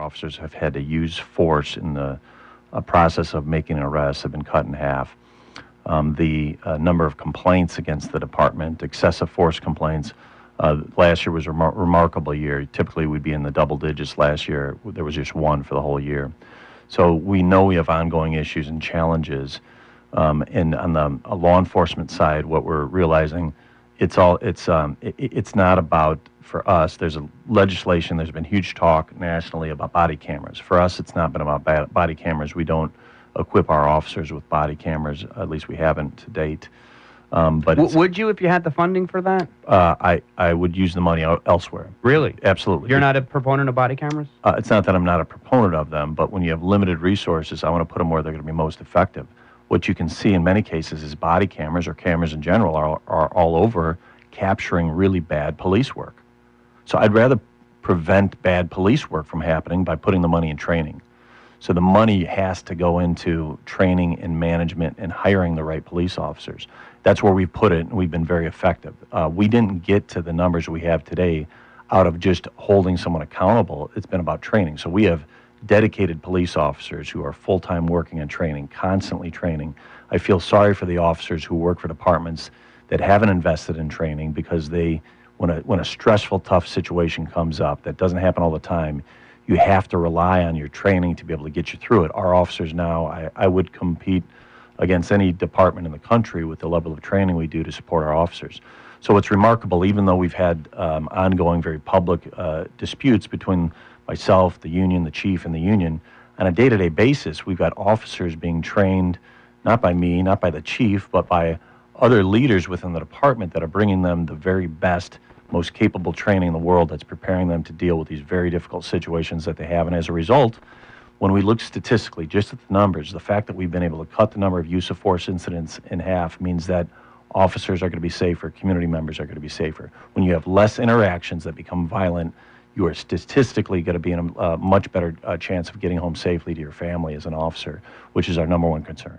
officers have had to use force in the process of making an arrest have been cut in half. The number of complaints against the department, excessive force complaints, last year was a remarkable year. Typically, we'd be in the double digits. Last year, there was just one for the whole year. So we know we have ongoing issues and challenges. And on the law enforcement side, what we're realizing, it's not about, for us, there's a legislation, there's been huge talk nationally about body cameras. For us, it's not been about body cameras. We don't equip our officers with body cameras, at least we haven't to date. But would you if you had the funding for that? I would use the money elsewhere. Really? Absolutely. You're not a proponent of body cameras? It's not that I'm not a proponent of them, but when you have limited resources, I want to put them where they're going to be most effective. What you can see in many cases is body cameras, or cameras in general, are all over capturing really bad police work. So I'd rather prevent bad police work from happening by putting the money in training. So the money has to go into training and management and hiring the right police officers. That's where we put it, and we've been very effective. We didn't get to the numbers we have today out of just holding someone accountable. It's been about training. So we have dedicated police officers who are full-time working on training, constantly training. I feel sorry for the officers who work for departments that haven't invested in training, because when a stressful, tough situation comes up, that doesn't happen all the time, you have to rely on your training to be able to get you through it. Our officers now, I would compete against any department in the country with the level of training we do to support our officers. So it's remarkable, even though we've had ongoing, very public disputes between myself, the union, the chief, and the union, on a day-to-day basis, we've got officers being trained, not by me, not by the chief, but by other leaders within the department that are bringing them the very best, most capable training in the world that's preparing them to deal with these very difficult situations that they have. And as a result, when we look statistically, just at the numbers, the fact that we've been able to cut the number of use of force incidents in half means that officers are going to be safer, community members are going to be safer. When you have less interactions that become violent, you are statistically going to be in a much better chance of getting home safely to your family as an officer, which is our number one concern.